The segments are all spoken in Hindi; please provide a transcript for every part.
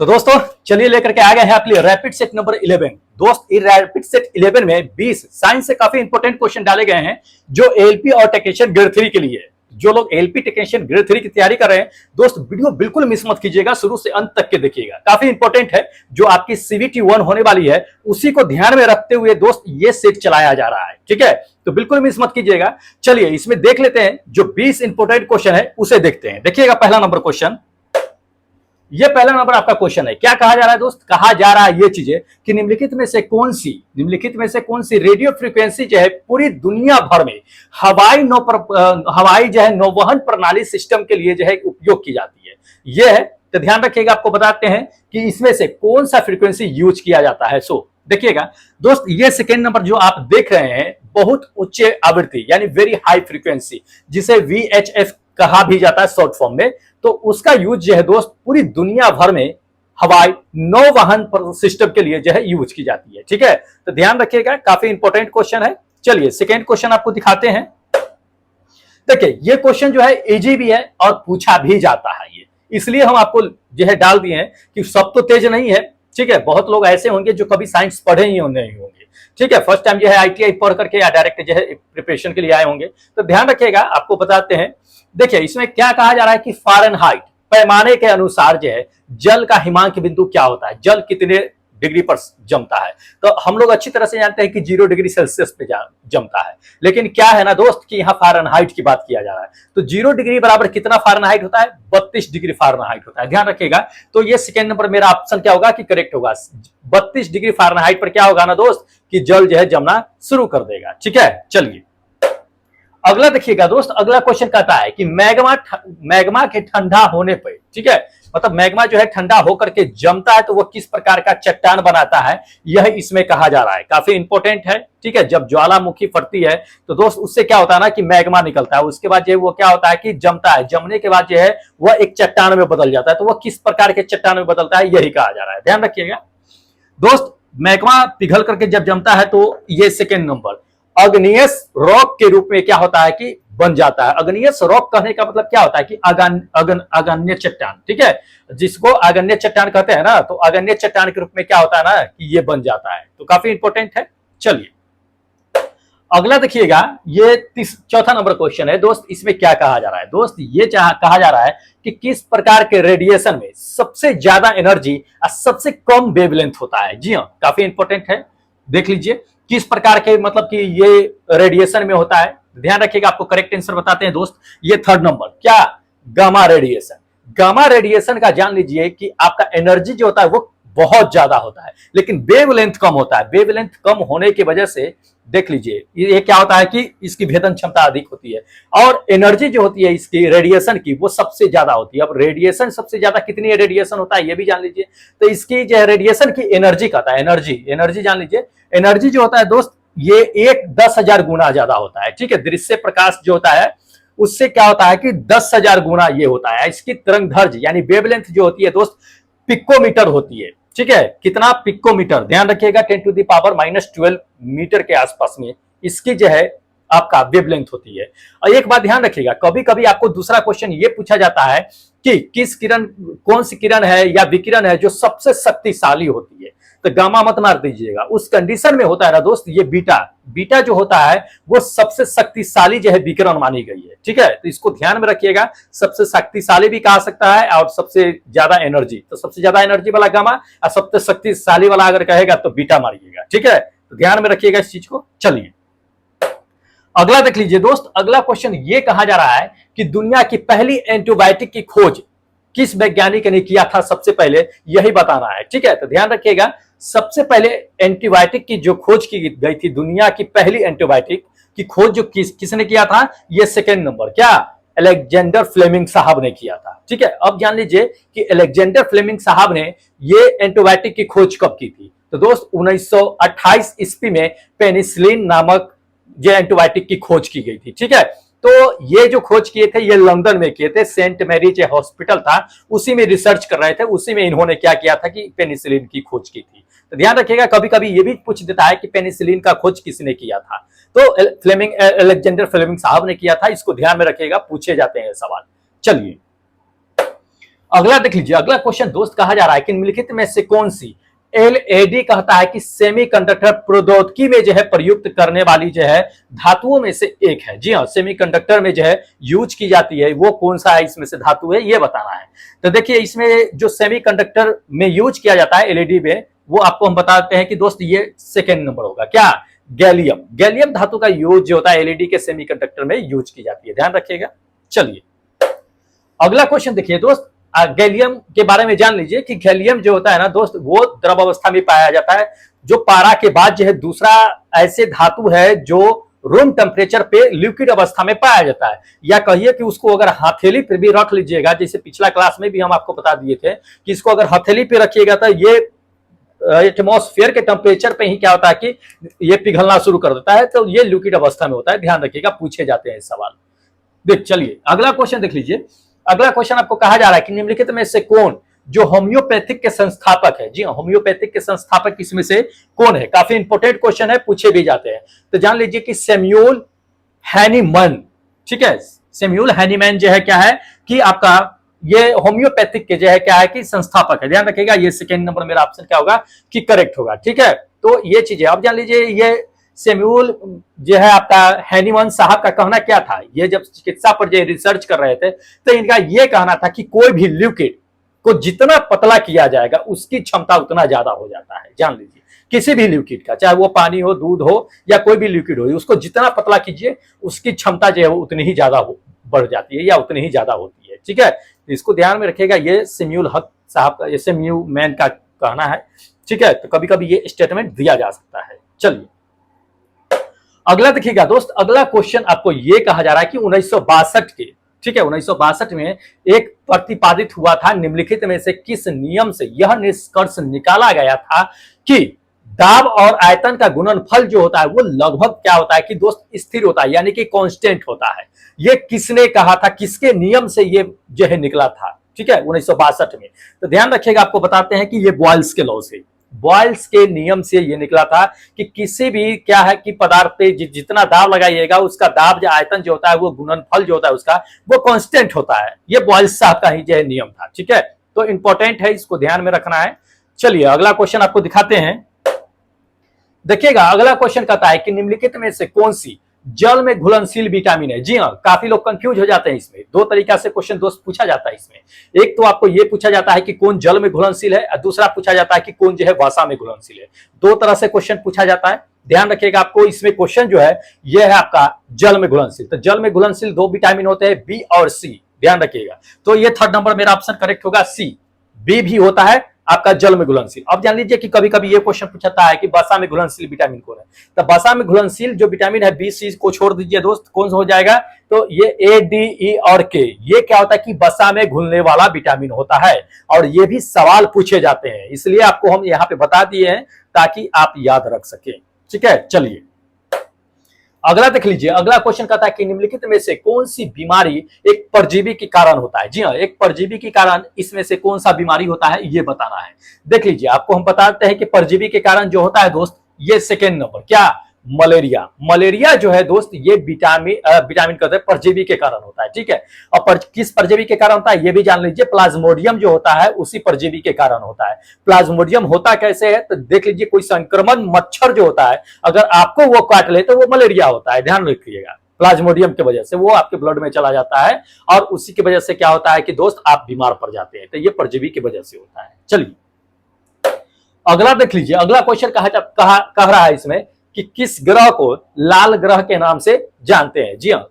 तो दोस्तों चलिए लेकर के आ गए हैं आपके लिए रैपिड सेट नंबर 11। दोस्त इस रैपिड सेट 11 में 20 साइंस से काफी इंपॉर्टेंट क्वेश्चन डाले गए हैं जो एलपी और टेक्नीशियन ग्रेड 3 के लिए है। जो लोग एलपी टेक्नीशियन ग्रेड 3 की तैयारी कर रहे हैं दोस्त वीडियो बिल्कुल मिस मत कीजिएगा, शुरू से अंत तक के देखिएगा, काफी इंपॉर्टेंट है। जो आपकी सीवीटी 1 होने वाली है उसी को ध्यान में रखते हुए दोस्त ये सेट चलाया जा रहा है, ठीक है, तो बिल्कुल मिस मत कीजिएगा। चलिए इसमें देख लेते हैं जो 20 इंपॉर्टेंट क्वेश्चन है उसे देखते हैं। देखिएगा पहला नंबर क्वेश्चन, ये पहला नंबर आपका क्वेश्चन है। क्या कहा जा रहा है दोस्त? कहा जा रहा है ये चीजें कि निम्नलिखित में से कौन सी रेडियो फ्रीक्वेंसी जो है पूरी दुनिया भर में हवाई जो है नौवहन प्रणाली सिस्टम के लिए जो है उपयोग की जाती है। ये है, तो ध्यान रखिएगा, आपको बताते हैं कि इसमें से कौन सा फ्रीक्वेंसी यूज किया जाता है। सो देखिएगा दोस्त, ये सेकेंड नंबर जो आप देख रहे हैं बहुत उच्च आवृत्ति यानी वेरी हाई फ्रीक्वेंसी, जिसे VHF कहा भी जाता है शॉर्ट फॉर्म में, तो उसका यूज जो है दोस्त पूरी दुनिया भर में हवाई नौवहन सिस्टम के लिए जो है यूज की जाती है, ठीक है, तो ध्यान रखिएगा, काफी इंपॉर्टेंट क्वेश्चन है। चलिए सेकेंड क्वेश्चन आपको दिखाते हैं। देखिए ये क्वेश्चन जो है इजी भी है और पूछा भी जाता है, ये इसलिए हम आपको जो है डाल दिए हैं कि सब तो तेज नहीं है, ठीक है, बहुत लोग ऐसे होंगे जो कभी साइंस पढ़े ही नहीं होंगे, ठीक है, फर्स्ट टाइम जो है ITI पढ़ करके या डायरेक्ट जो है प्रिपरेशन के लिए आए होंगे, तो ध्यान रखिएगा, आपको बताते हैं। देखिए इसमें क्या कहा जा रहा है कि फ़ारेनहाइट पैमाने के अनुसार जो है जल का हिमांक बिंदु क्या होता है, जल कितने डिग्री पर जमता है। तो हम लोग अच्छी तरह से जानते हैं कि 0 डिग्री सेल्सियस पे जमता है, लेकिन क्या है ना दोस्त कि यहाँ फ़ारेनहाइट की बात किया जा रहा है। तो 0 डिग्री बराबर कितना फ़ारेनहाइट होता है? 32 डिग्री फ़ारेनहाइट होता है, ध्यान रखिएगा। तो ये सेकेंड नंबर मेरा ऑप्शन क्या होगा कि करेक्ट होगा। 32 डिग्री फ़ारेनहाइट पर क्या होगा ना दोस्त कि जल जो है जमना शुरू कर देगा, ठीक है। चलिए अगला देखिएगा दोस्त, अगला क्वेश्चन कहता है कि मैग्मा के ठंडा होने पर, ठीक है, मतलब मैग्मा जो है ठंडा होकर के जमता है तो वो किस प्रकार का चट्टान बनाता है, यह इसमें कहा जा रहा है, काफी इंपॉर्टेंट है, ठीक है। जब ज्वालामुखी फटती है तो दोस्त उससे क्या होता है ना कि मैग्मा निकलता है, उसके बाद जो है वो क्या होता है कि जमता है, जमने के बाद जो है वह एक चट्टान में बदल जाता है, तो वह किस प्रकार के चट्टान में बदलता है यही कहा जा रहा है, ध्यान रखिएगा दोस्त। मैग्मा पिघल करके जब जमता है तो ये सेकेंड नंबर अग्नियस रॉक के रूप में क्या होता है कि बन जाता है। अग्नियस रॉक कहने का मतलब क्या होता है कि अगण्य चट्टान, ठीक है, जिसको अगण्य चट्टान कहते हैं ना, तो अगण्य चट्टान के रूप में क्या होता है ना कि ये बन जाता है, तो काफी इंपॉर्टेंट है। चलिए अगला देखिएगा, ये चौथा नंबर क्वेश्चन है दोस्त। इसमें क्या कहा जा रहा है दोस्त? ये कहा जा रहा है कि किस प्रकार के रेडिएशन में सबसे ज्यादा एनर्जी और सबसे कम वेवलेंथ होता है। जी हाँ, काफी इंपॉर्टेंट है, देख लीजिए किस प्रकार के मतलब कि ये रेडिएशन में होता है। ध्यान रखिएगा, आपको करेक्ट आंसर बताते हैं दोस्त। ये थर्ड नंबर क्या? Gamma radiation. गामा रेडिएशन का जान लीजिए कि आपका एनर्जी जो होता है वो बहुत ज्यादा होता है, लेकिन वेवलेंथ कम होता है। वेवलेंथ कम होने की वजह से देख लीजिए ये क्या होता है कि इसकी भेदन क्षमता अधिक होती है और एनर्जी जो होती है इसकी रेडिएशन की वो सबसे ज्यादा होती है। अब रेडिएशन सबसे ज्यादा कितनी रेडिएशन होता है ये भी जान लीजिए। तो इसकी जो रेडिएशन की एनर्जी कहता है, एनर्जी जान लीजिए। एनर्जी जो होता है दोस्त ये 10,000 गुना ज्यादा होता है, ठीक है। दृश्य प्रकाश जो होता है उससे क्या होता है कि 10,000 गुना ये होता है। इसकी तरंगदैर्घ्य यानी वेवलेंथ जो होती है दोस्त पिकोमीटर होती है, ठीक है। कितना? पिकोमीटर, ध्यान रखिएगा 10⁻⁻12 मीटर के आसपास में इसकी जो है आपका वेवलेंथ होती है। और एक बात ध्यान रखिएगा, कभी कभी आपको दूसरा क्वेश्चन ये पूछा जाता है कि कौन सी किरण है या विकिरण है जो सबसे शक्तिशाली होती है। तो गामा मत मार दीजिएगा, उस कंडीशन में होता है ना दोस्त ये बीटा जो होता है वो सबसे शक्तिशाली जो है विकिरण मानी गई है, ठीक है। तो इसको ध्यान में रखिएगा, सबसे शक्तिशाली भी कहा सकता है और सबसे ज्यादा एनर्जी, तो सबसे ज्यादा एनर्जी वाला गामा और सबसे शक्तिशाली वाला अगर कहेगा तो बीटा मारिएगा, ठीक है। तो ध्यान में रखिएगा इस चीज को। चलिए अगला देख लीजिए दोस्त, अगला क्वेश्चन ये कहा जा रहा है कि दुनिया की पहली एंटीबायोटिक की खोज किस वैज्ञानिक ने किया था सबसे पहले, यही बताना है, ठीक है। तो ध्यान रखिएगा, सबसे पहले एंटीबायोटिक की जो खोज की गई थी, दुनिया की पहली एंटीबायोटिक की खोज जो किसने किया था, ये सेकेंड नंबर क्या? अलेक्जेंडर फ्लेमिंग साहब ने किया था, ठीक है। अब जान लीजिए कि अलेक्जेंडर फ्लेमिंग साहब ने ये एंटीबायोटिक की खोज कब की थी। तो दोस्त 1928 ईस्वी में पेनिसिलिन नामक जो एंटीबायोटिक की खोज की गई थी, ठीक है। तो ये जो खोज किए थे ये लंदन में किए थे, सेंट मैरी जो हॉस्पिटल था उसी में रिसर्च कर रहे थे, उसी में इन्होंने क्या किया था कि पेनिसिलिन की खोज की थी। तो ध्यान रखिएगा, कभी कभी ये भी पूछ देता है कि पेनिसिलिन का खोज किसने किया था, तो अलेक्जेंडर फ्लेमिंग साहब ने किया था। इसको ध्यान में रखिएगा, पूछे जाते हैं सवाल। चलिए अगला देख लीजिए, अगला क्वेश्चन दोस्त कहा जा रहा है कि निम्नलिखित में से कौन सी एलएडी कहता है कि सेमीकंडक्टर प्रौद्योगिकी में जो है प्रयुक्त करने वाली जो है धातुओं में से एक है। जी हाँ, सेमीकंडक्टर में जो है यूज की जाती है, वो कौन सा है इसमें से धातु है, ये बताना है। तो देखिए, इसमें जो सेमीकंडक्टर में यूज किया जाता है एलईडी में, वो आपको हम बताते हैं कि दोस्त ये सेकेंड नंबर होगा। क्या? गैलियम। गैलियम धातु का यूज जो होता है एलईडी के सेमीकंडक्टर में यूज की जाती है, ध्यान रखिएगा। चलिए अगला क्वेश्चन देखिए दोस्त, गैलियम के बारे में जान लीजिए कि गैलियम जो होता है ना दोस्त, वो द्रव अवस्था में पाया जाता है, जो पारा के बाद जो है दूसरा ऐसे धातु है जो रूम टेम्परेचर पे लिक्विड अवस्था में पाया जाता है। या कहिए कि उसको अगर हथेली पे भी रख लीजिएगा, जैसे पिछला क्लास में भी हम आपको बता दिए थे कि इसको अगर हथेली पे रखिएगा तो ये एटमॉस्फेयर के टेम्परेचर पे ही क्या होता है कि ये पिघलना शुरू कर देता है, तो ये लिक्विड अवस्था में होता है। ध्यान रखिएगा, पूछे जाते हैं सवाल। देख चलिए अगला क्वेश्चन देख लीजिए। अगला क्वेश्चन आपको कहा जा रहा है कि निम्नलिखित में से कौन जो होम्योपैथिक के संस्थापक है। जी होम्योपैथिक के संस्थापक इसमें से कौन है? काफी इंपॉर्टेंट क्वेश्चन है, पूछे भी जाते हैं। तो जान लीजिए कि सैमुअल हैनीमैन। ठीक है, सैमुअल हैनीमैन जो है क्या है कि आपका ये होम्योपैथिक के जो है क्या है कि संस्थापक है। ध्यान रखिएगा, ये सेकेंड नंबर मेरा ऑप्शन क्या होगा कि करेक्ट होगा। ठीक है, तो ये चीजें अब जान लीजिए। ये सैमुअल जो है आपका हैनीमैन साहब का कहना क्या था, ये जब चिकित्सा पर जो रिसर्च कर रहे थे तो इनका ये कहना था कि कोई भी लिक्विड को जितना पतला किया जाएगा उसकी क्षमता उतना ज्यादा हो जाता है। जान लीजिए, किसी भी लिक्विड का, चाहे वो पानी हो, दूध हो या कोई भी लिक्विड हो, उसको जितना पतला कीजिए उसकी क्षमता जो है वो उतनी ही ज्यादा बढ़ जाती है या उतनी ही ज्यादा होती है। ठीक है, तो इसको ध्यान में रखिएगा। ये सैमुअल हक साहब का, ये सैमुअल मैन का कहना है। ठीक है, तो कभी कभी ये स्टेटमेंट दिया जा सकता है। चलिए अगला देखिएगा दोस्त, अगला क्वेश्चन आपको ये कहा जा रहा है कि 1962 के, ठीक है, 1962 में एक प्रतिपादित हुआ था, निम्नलिखित में से किस नियम से यह निष्कर्ष निकाला गया था कि दाब और आयतन का गुणनफल जो होता है वो लगभग क्या होता है कि दोस्त स्थिर होता है, यानी कि कांस्टेंट होता है। ये किसने कहा था, किसके नियम से ये जो है निकला था? ठीक है, 1962 में। तो ध्यान रखिएगा, आपको बताते हैं कि ये बॉयल्स के लॉ से, बॉयल्स के नियम से ये निकला था कि किसी भी क्या है कि पदार्थ पे जितना दाब लगाइएगा उसका दाब जो आयतन जो होता है वो गुणनफल जो होता है उसका वो कांस्टेंट होता है। ये बॉयल्स साहब का ही जो है नियम था। ठीक है, तो इंपॉर्टेंट है, इसको ध्यान में रखना है। चलिए अगला क्वेश्चन आपको दिखाते हैं। देखिएगा, अगला क्वेश्चन कहता है कि निम्नलिखित में से कौन सी जल में घुलनशील विटामिन है। जी हाँ, काफी लोग कंफ्यूज हो जाते हैं इसमें। दो तरीका से क्वेश्चन दोस्त पूछा जाता है इसमें। एक तो आपको ये पूछा जाता है कि कौन जल में घुलनशील है, और दूसरा पूछा जाता है कि कौन जो है वसा में घुलनशील है। दो तरह से क्वेश्चन पूछा जाता है, ध्यान रखिएगा। आपको इसमें क्वेश्चन जो है ये है आपका जल में घुलनशील। तो जल में घुलनशील दो विटामिन होते हैं, बी और सी, ध्यान रखिएगा। तो ये थर्ड नंबर मेरा ऑप्शन करेक्ट होगा, सी। बी भी होता है आपका जल में घुलनशील। अब जान लीजिए कि कभी कभी ये क्वेश्चन पूछता है कि वसा में घुलनशील विटामिन कौन है। तो वसा में घुलनशील जो विटामिन है, बी सी को छोड़ दीजिए दोस्त, कौन सा हो जाएगा? तो ये ए डी ई और के, ये क्या होता है कि वसा में घुलने वाला विटामिन होता है। और ये भी सवाल पूछे जाते हैं, इसलिए आपको हम यहाँ पे बता दिए हैं ताकि आप याद रख सकें। ठीक है, चलिए अगला देख लीजिए। अगला क्वेश्चन कहता है कि निम्नलिखित में से कौन सी बीमारी एक परजीवी के कारण होता है। जी हाँ, एक परजीवी के कारण इसमें से कौन सा बीमारी होता है ये बताना है। देख लीजिए, आपको हम बताते हैं कि परजीवी के कारण जो होता है दोस्त, ये सेकेंड नंबर क्या, मलेरिया। मलेरिया जो है दोस्त ये विटामिन कहते हैं परजीवी के कारण होता है। ठीक है, और किस परजीवी के कारण होता है ये भी जान लीजिए, प्लाज्मोडियम जो होता है उसी परजीवी के कारण होता है। प्लाज्मोडियम होता कैसे है? तो देख लीजिए, कोई संक्रमण मच्छर जो होता है अगर आपको वो काट ले तो वो मलेरिया होता है, ध्यान रखिएगा। प्लाज्मोडियम की वजह से वो आपके ब्लड में चला जाता है और उसी की वजह से क्या होता है कि दोस्त आप बीमार पड़ जाते हैं। तो ये परजीवी की वजह से होता है। चलिए अगला देख लीजिए। अगला क्वेश्चन कह रहा है इसमें कि किस ग्रह को लाल ग्रह के नाम से जानते हैं। जी हाँ,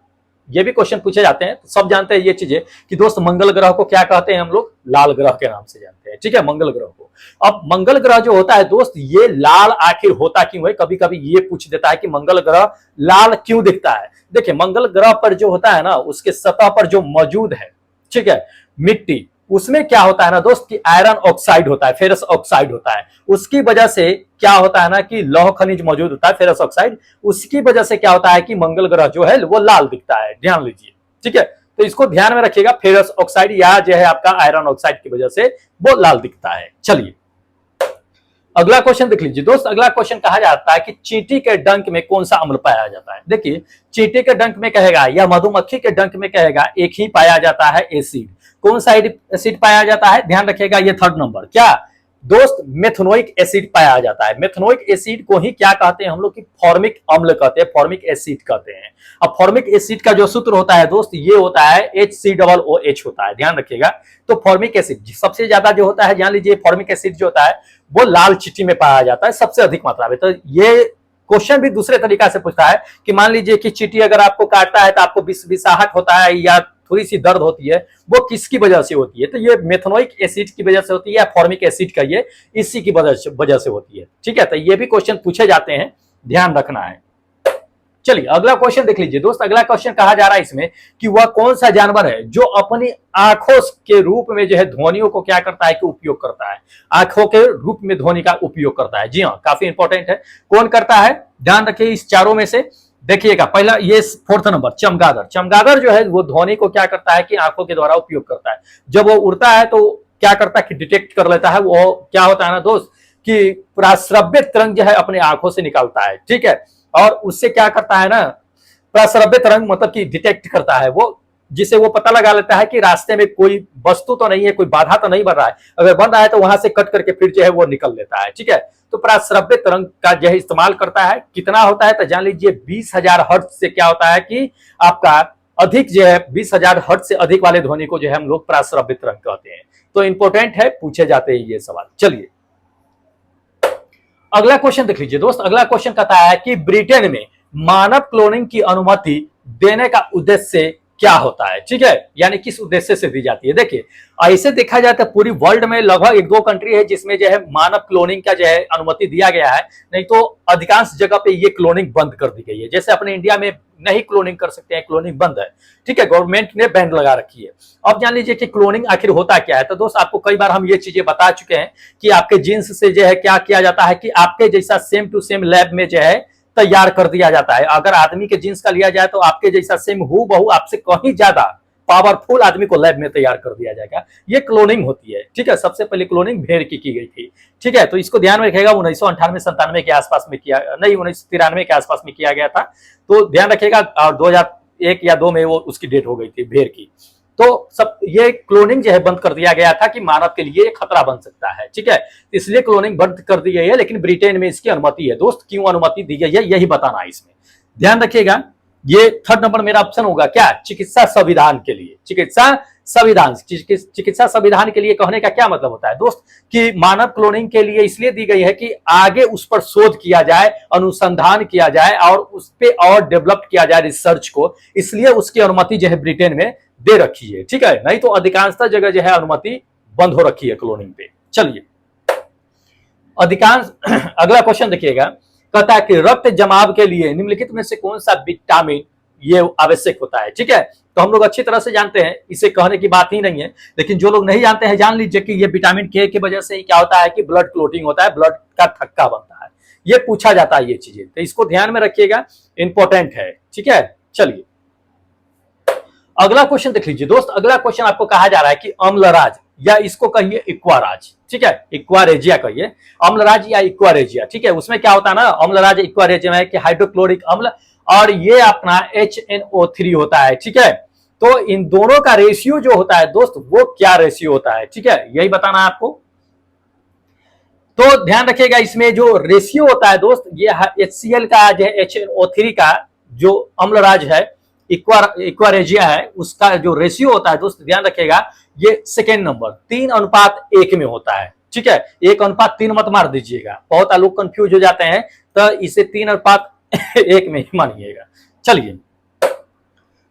ये भी क्वेश्चन पूछे जाते हैं, तो सब जानते हैं ये चीजें कि दोस्त मंगल ग्रह को क्या कहते हैं हम लोग, लाल ग्रह के नाम से जानते हैं। ठीक है, मंगल ग्रह को। अब मंगल ग्रह जो होता है दोस्त ये लाल आखिर होता क्यों है? कभी कभी ये पूछ देता है कि मंगल ग्रह लाल क्यों दिखता है। देखिए, मंगल ग्रह पर जो होता है ना उसके सतह पर जो मौजूद है, ठीक है, मिट्टी, उसमें क्या होता है ना दोस्त कि आयरन ऑक्साइड होता है, फेरस ऑक्साइड होता है। उसकी वजह से क्या होता है ना कि लौह खनिज मौजूद होता है, फेरस ऑक्साइड। उसकी वजह से क्या होता है कि मंगल ग्रह जो है वो लाल दिखता है, ध्यान लीजिए। ठीक है, तो इसको ध्यान में रखिएगा, फेरस ऑक्साइड या जो है आपका आयरन ऑक्साइड की वजह से वो लाल दिखता है। चलिए अगला क्वेश्चन देख लीजिए दोस्त। अगला क्वेश्चन कहा जाता है कि चींटी के डंक में कौन सा अम्ल पाया जाता है। देखिए, चींटी के डंक में कहेगा या मधुमक्खी के डंक में कहेगा एक ही पाया जाता है एसिड। कौन सा एसिड पाया जाता है, ध्यान रखिएगा, ये थर्ड नंबर क्या दोस्त, मेथनोइक एसिड पाया जाता है। मेथनोइक एसिड को ही क्या कहते हैं हम लोग की फॉर्मिक अम्ल कहते हैं, फॉर्मिक एसिड कहते हैं। अब फॉर्मिक एसिड का जो सूत्र होता है दोस्त, ये होता है HCOOH होता है, ध्यान रखिएगा। तो फॉर्मिक एसिड सबसे ज्यादा जो होता है, जान लीजिए फॉर्मिक एसिड जो होता है वो लाल चींटी में पाया जाता है सबसे अधिक मात्रा में। तो ये क्वेश्चन भी दूसरे तरीका से पूछता है कि मान लीजिए कि चींटी अगर आपको काटता है तो आपको बिसाहट होता है या थोड़ी सी दर्द होती है, वो किसकी वजह से होती है, तो ये मेथनोइक एसिड की वजह से होती है या फॉर्मिक एसिड का ये इसी की वजह से होती है। ठीक है, तो ये भी क्वेश्चन पूछे जाते हैं, ध्यान रखना है। चलिए अगला क्वेश्चन देख लीजिए दोस्त। अगला क्वेश्चन कहा जा रहा है इसमें कि वह कौन सा जानवर है जो अपनी आंखों के रूप में जो है ध्वनियों को क्या करता है कि उपयोग करता है, आंखों के रूप में ध्वनि का उपयोग करता है। जी हाँ, काफी इंपॉर्टेंट है, कौन करता है, ध्यान रखिए इस चारों में से। देखिएगा, पहला ये फोर्थ नंबर चमगादड़। चमगादड़ जो है वो ध्वनि को क्या करता है कि आंखों के द्वारा उपयोग करता है। जब वो उड़ता है तो क्या करता है कि डिटेक्ट कर लेता है, वो क्या होता है ना दोस्त कि प्राश्रव्य तरंग जो है अपने आंखों से निकालता है। ठीक है, और उससे क्या करता है ना, प्राश्रव्य तरंग मतलब कि डिटेक्ट करता है वो, जिसे वो पता लगा लेता है कि रास्ते में कोई वस्तु तो नहीं है, कोई बाधा तो नहीं बन रहा है, अगर बन रहा है तो वहां से कट करके फिर जो है वो निकल लेता है। ठीक है, तो प्राश्रव्य तरंग का जो है इस्तेमाल करता है। कितना होता है तो जान लीजिए 20,000 हर्ट्ज से क्या होता है कि आपका अधिक जो है 20,000 हर्ट्ज से अधिक वाले ध्वनि को जो है हम लोग प्राश्रव्य तरंग कहते हैं। तो इंपॉर्टेंट है, पूछे जाते हैं ये सवाल। चलिए अगला क्वेश्चन देख लीजिए दोस्त। अगला क्वेश्चन कहता है कि ब्रिटेन में मानव क्लोनिंग की अनुमति देने का उद्देश्य क्या होता है। ठीक है, यानी किस उद्देश्य से दी जाती है। देखिए, ऐसे देखा जाए तो पूरी वर्ल्ड में लगभग 1-2 कंट्री है जिसमें जो है मानव क्लोनिंग का जो है अनुमति दिया गया है, नहीं तो अधिकांश जगह पे ये क्लोनिंग बंद कर दी गई है। जैसे अपने इंडिया में नहीं क्लोनिंग कर सकते हैं, क्लोनिंग बंद है। ठीक है, गवर्नमेंट ने बैन लगा रखी है। अब जान लीजिए कि क्लोनिंग आखिर होता क्या है। तो दोस्त आपको कई बार हम ये चीजें बता चुके हैं कि आपके जीन्स से जो है क्या किया जाता है कि आपके जैसा सेम टू सेम लैब में जो है तैयार कर दिया जाता है। अगर आदमी के जीन्स का लिया जाए तो आपके जैसा सेम हूबहू आपसे कहीं ज्यादा पावरफुल आदमी को लैब में तैयार कर दिया जाएगा। ये क्लोनिंग होती है। ठीक है, सबसे पहले क्लोनिंग भेड़ की गई थी। ठीक है, तो इसको ध्यान में रखिएगा। 1998-97 के आसपास में किया, नहीं 1993 के आसपास में किया गया था। तो ध्यान रखिएगा, और 2001 या 2 में वो उसकी डेट हो गई थी भेड़ की। तो सब ये क्लोनिंग जो है बंद कर दिया गया था कि मानव के लिए एक खतरा बन सकता है। ठीक है, इसलिए क्लोनिंग बंद कर दी गई है, लेकिन ब्रिटेन में इसकी अनुमति है। दोस्त क्यों अनुमति दी गई है यही बताना है इसमें, ध्यान रखिएगा। ये थर्ड नंबर मेरा ऑप्शन होगा क्या, चिकित्सा संविधान के लिए। चिकित्सा संविधान के लिए कहने का क्या मतलब होता है दोस्त कि मानव क्लोनिंग के लिए इसलिए दी गई है कि आगे उस पर शोध किया जाए, अनुसंधान किया जाए और उस पर और डेवलप किया जाए रिसर्च को, इसलिए उसकी अनुमति जो है ब्रिटेन में दे रखी है। ठीक है, नहीं तो अधिकांशतः जगह जो है अनुमति बंद हो रखी है क्लोनिंग पे। चलिए अधिकांश अगला क्वेश्चन देखिएगा, कहता है कि रक्त जमाव के लिए निम्नलिखित में से कौन सा विटामिन ये आवश्यक होता है। ठीक है, तो हम लोग अच्छी तरह से जानते हैं, इसे कहने की बात ही नहीं है, लेकिन जो लोग नहीं जानते हैं जान लीजिए कि ये विटामिन के की वजह से क्या होता है कि ब्लड क्लोटिंग होता है, ब्लड का थक्का बनता है। ये पूछा जाता है ये चीजें, तो इसको ध्यान में रखिएगा, इंपॉर्टेंट है। ठीक है, चलिए अगला क्वेश्चन देख लीजिए दोस्त। अगला क्वेश्चन आपको कहा जा रहा है कि अम्लराज या इसको कहिए इक्वाराज। ठीक है, इक्वारेजिया कहिए, अम्लराज या इक्वारेजिया। ठीक है, उसमें क्या होता है ना, अम्लराज इक्वारेजिया में कि हाइड्रोक्लोरिक अम्ल और ये अपना HNO3 होता है। ठीक है, तो इन दोनों का रेशियो जो होता है दोस्त वो क्या रेशियो होता है। ठीक है, यही बताना है आपको। तो ध्यान रखिएगा, इसमें जो रेशियो होता है दोस्त, ये HCl का जो HNO3 का जो अम्लराज है इक्वारेजिया है, उसका जो रेशियो होता है दोस्त ध्यान रखिएगा, ये सेकेंड नंबर 3:1 में होता है। ठीक है, 1:3 मत मार दीजिएगा, बहुत लोग कंफ्यूज हो जाते हैं, तो इसे 3:1 में ही मानिएगा। चलिए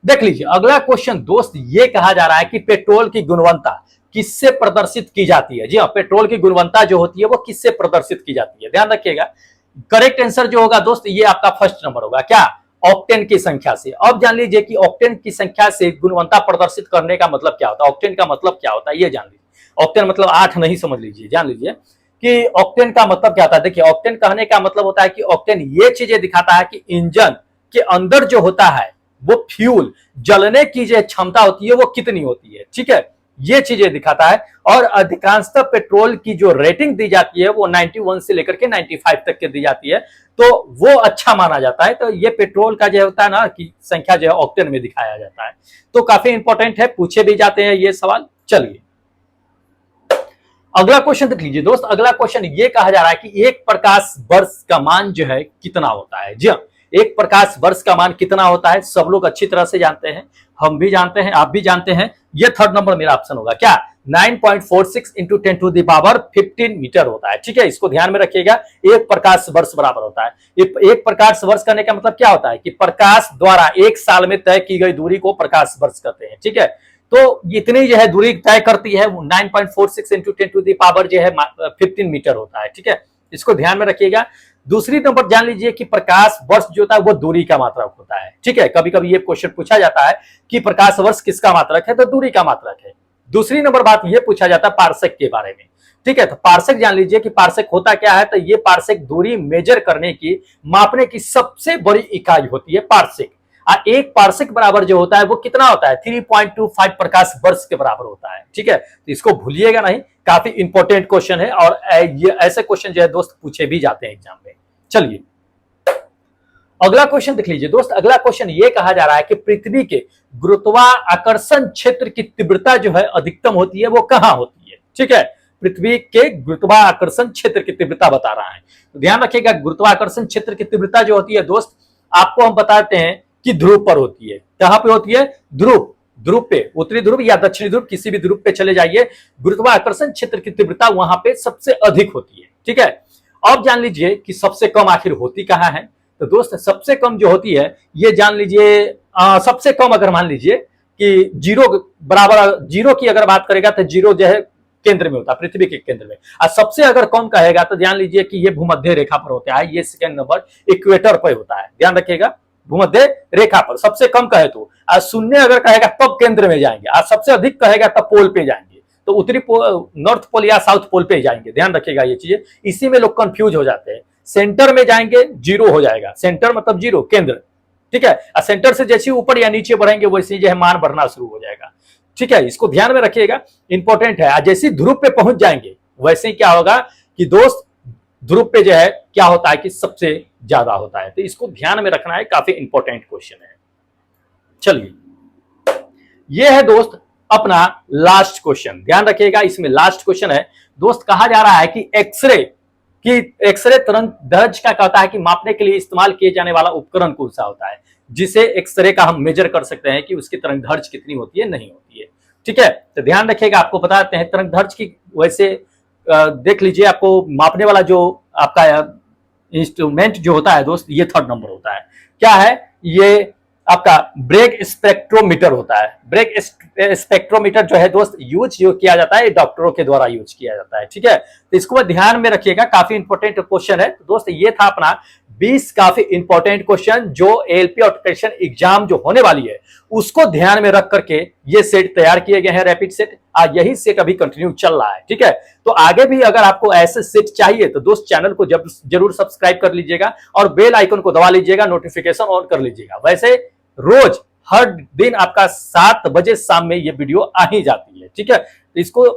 देख लीजिए अगला क्वेश्चन दोस्त, ये कहा जा रहा है कि पेट्रोल की गुणवत्ता किससे प्रदर्शित की जाती है। जी हाँ, पेट्रोल की गुणवत्ता जो होती है वो किससे प्रदर्शित की जाती है, ध्यान रखिएगा। करेक्ट आंसर जो होगा दोस्त ये आपका फर्स्ट नंबर होगा, क्या, ऑक्टेन की संख्या से। अब जान लीजिए कि ऑक्टेन की संख्या से गुणवत्ता प्रदर्शित करने का मतलब क्या होता है, ऑक्टेन का मतलब क्या होता है ये जान लीजिए। ऑक्टेन मतलब 8 नहीं समझ लीजिए, जान लीजिए कि ऑक्टेन का मतलब क्या होता है। देखिए ऑक्टेन कहने का मतलब होता है कि ऑक्टेन ये चीजें दिखाता है कि इंजन के अंदर जो होता है वो फ्यूल जलने की जो क्षमता होती है वो कितनी होती है। ठीक है, ये चीजें दिखाता है। और अधिकांशतः पेट्रोल की जो रेटिंग दी जाती है वो 91 से लेकर के 95 तक के दी जाती है, तो वो अच्छा माना जाता है। तो ये पेट्रोल का जो होता है ना कि संख्या जो है ऑक्टेन में दिखाया जाता है, तो काफी इंपॉर्टेंट है, पूछे भी जाते हैं ये सवाल। चलिए अगला क्वेश्चन देख लीजिए दोस्त। अगला क्वेश्चन ये कहा जा रहा है कि एक प्रकाश वर्ष का मान जो है कितना होता है। जी हाँ, एक प्रकाश वर्ष का मान कितना होता है सब लोग अच्छी तरह से जानते हैं, हम भी जानते हैं, आप भी जानते हैं। ये थर्ड नंबर मेरा ऑप्शन होगा क्या, 9.46 into 10 to the power 15 metre होता है। ठीक है, इसको ध्यान में रखिएगा। एक प्रकाश वर्ष बराबर होता है, एक प्रकाश वर्ष करने का मतलब क्या होता है कि प्रकाश द्वारा एक साल में तय की गई दूरी को प्रकाश वर्ष कहते हैं। ठीक है, तो इतनी जो है दूरी तय करती है वो 9.46 इंटू 10 टू द पावर जो है 15 मीटर होता है। ठीक है, इसको ध्यान में रखिएगा। दूसरी नंबर जान लीजिए कि प्रकाश वर्ष जो होता है वो दूरी का मात्रक होता है। ठीक है, कभी कभी ये क्वेश्चन पूछा जाता है कि प्रकाश वर्ष किसका मात्रक है, तो दूरी का मात्रक है। दूसरी नंबर बात ये पूछा जाता है पार्सेक के बारे में। ठीक है, तो पार्सेक जान लीजिए कि पार्सेक होता क्या है, तो ये पार्सेक दूरी मेजर करने की, मापने की सबसे बड़ी इकाई होती है पार्सेक। एक पार्सेक बराबर जो होता है वो कितना होता है, 3.25 प्रकाश वर्ष के बराबर होता है। ठीक है, तो इसको भूलिएगा नहीं, काफी इंपॉर्टेंट क्वेश्चन है और ये ऐसे क्वेश्चन जो है दोस्त पूछे भी जाते हैं एग्जाम में। चलिए अगला क्वेश्चन देख लीजिए दोस्त। अगला क्वेश्चन ये कहा जा रहा है कि पृथ्वी के गुरुत्वाकर्षण क्षेत्र की तीव्रता जो है अधिकतम होती है वो कहां होती है। ठीक है, पृथ्वी के गुरुत्वाकर्षण क्षेत्र की तीव्रता बता रहा है, तो ध्यान रखिएगा। गुरुत्वाकर्षण क्षेत्र की तीव्रता जो होती है दोस्त, आपको हम बताते हैं कि ध्रुव पर होती है। कहां पे होती है, ध्रुव पे, उत्तरी ध्रुव या दक्षिणी ध्रुव, किसी भी ध्रुव पे चले जाइए, गुरुत्वाकर्षण क्षेत्र की तीव्रता वहां पे सबसे अधिक होती है। ठीक है, अब जान लीजिए कि सबसे कम आखिर होती कहां है, तो दोस्त सबसे कम जो होती है ये जान लीजिए, सबसे कम अगर मान लीजिए कि जीरो बराबर, जीरो की अगर बात करेगा तो जीरो जो है केंद्र में होता है, पृथ्वी के केंद्र में। और सबसे अगर कम कहेगा तो जान लीजिए कि ये भूमध्य रेखा पर होता है, ये सेकंड नंबर इक्वेटर पर होता है। ध्यान रखिएगा, भूमध्य रेखा पर सबसे कम कहे तो, आज शून्य अगर कहेगा तब केंद्र में जाएंगे, आज सबसे अधिक कहेगा तब पोल पे जाएंगे, तो उत्तरी नॉर्थ पोल या साउथ पोल पे जाएंगे। ध्यान रखिएगा ये चीजें, इसी में लोग कंफ्यूज हो जाते हैं। सेंटर में जाएंगे जीरो हो जाएगा, सेंटर मतलब जीरो, केंद्र। ठीक है, और सेंटर से जैसे ऊपर या नीचे बढ़ेंगे वैसे जो है मान बढ़ना शुरू हो जाएगा। ठीक है, इसको ध्यान में रखिएगा, इंपॉर्टेंट है। जैसे ध्रुव पे पहुंच जाएंगे वैसे ही क्या होगा कि दोस्त ध्रुव पे जो है क्या होता है कि सबसे ज्यादा होता है, तो इसको ध्यान में रखना है, काफी इंपॉर्टेंट क्वेश्चन है। चलिए ये है दोस्त अपना लास्ट क्वेश्चन, ध्यान रखिएगा, इसमें लास्ट क्वेश्चन है दोस्त। कहा जा रहा है कि एक्सरे तरंग दैर्ध्य का कहता है कि मापने के लिए इस्तेमाल किए जाने वाला उपकरण कौन सा होता है, जिसे एक्सरे का हम मेजर कर सकते हैं कि उसकी तरंग दैर्ध्य कितनी होती है, नहीं होती है। ठीक है, तो ध्यान रखिएगा, आपको बताते हैं तरंग दैर्ध्य की। वैसे देख लीजिए, आपको मापने वाला जो आपका इंस्ट्रूमेंट जो होता है दोस्त, ये थर्ड नंबर होता है। क्या है ये, आपका ब्रेग स्पेक्ट्रोमीटर होता है। ब्रेग स्पेक्ट्रोमीटर जो है दोस्त यूज जो किया जाता है डॉक्टरों के द्वारा यूज किया जाता है। ठीक है, तो इसको ध्यान में रखिएगा, काफी इंपॉर्टेंट क्वेश्चन है। तो दोस्त ये था अपना 20 काफी इंपॉर्टेंट क्वेश्चन जो एएलपी और टेक्नीशियन एग्जाम जो होने वाली है उसको ध्यान में रख करके ये सेट तैयार किए गए हैं, रैपिड सेट। आज यही सेट अभी कंटिन्यू चल रहा है। ठीक है, तो आगे भी अगर आपको ऐसे सेट चाहिए तो दोस्त चैनल को जरूर सब्सक्राइब कर लीजिएगा और बेल आइकन को दबा लीजिएगा, नोटिफिकेशन ऑन कर लीजिएगा। वैसे रोज हर दिन आपका 7 बजे शाम में ये वीडियो आ ही जाती है। ठीक है, तो इसको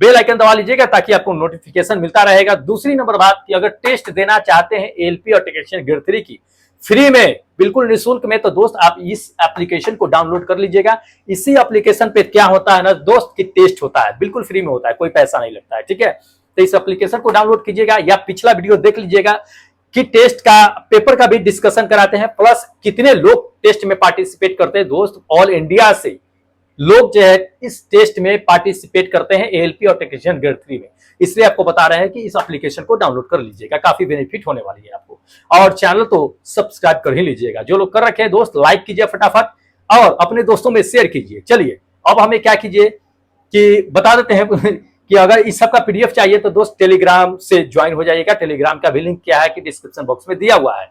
बेल आइकन दबा लीजिएगा ताकि आपको नोटिफिकेशन मिलता रहेगा। दूसरी नंबर बात कि अगर टेस्ट देना चाहते हैं एएलपी और टेक्नीशियन ग्रेड 3 की फ्री में, बिल्कुल निःशुल्क में, तो दोस्त आप इस एप्लीकेशन को डाउनलोड कर लीजिएगा। इसी एप्लीकेशन पे क्या होता है ना दोस्त कि टेस्ट होता है, बिल्कुल फ्री में होता है, कोई पैसा नहीं लगता है। ठीक है, तो इस एप्लीकेशन को डाउनलोड कीजिएगा या पिछला वीडियो देख लीजिएगा कि टेस्ट का पेपर का भी डिस्कशन कराते हैं, प्लस कितने लोग टेस्ट में पार्टिसिपेट करते हैं। दोस्त ऑल इंडिया से लोग जो है इस टेस्ट में पार्टिसिपेट करते हैं एएलपी और टेक्नीशियन ग्रेड 3 में, इसलिए आपको बता रहे हैं कि इस एप्लीकेशन को डाउनलोड कर लीजिएगा, काफी बेनिफिट होने वाली है आपको। और चैनल तो सब्सक्राइब कर ही लीजिएगा, जो लोग कर रखे हैं दोस्त लाइक कीजिए फटाफट और अपने दोस्तों में शेयर कीजिए। चलिए अब हमें क्या कीजिए कि बता देते हैं कि अगर इस सब का पीडीएफ चाहिए तो दोस्त टेलीग्राम से ज्वाइन हो जाइएगा। टेलीग्राम का भी लिंक क्या है कि डिस्क्रिप्शन बॉक्स में दिया हुआ है।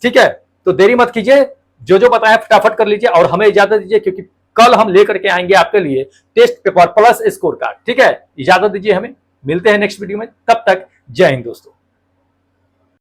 ठीक है, तो देरी मत कीजिए, जो बताया फटाफट कर लीजिए और हमें इजाजत दीजिए, क्योंकि कल हम लेकर के आएंगे आपके लिए test paper plus score card. ठीक है, इजाजत दीजिए हमें, मिलते हैं नेक्स्ट वीडियो में, तब तक जय हिंद दोस्तों।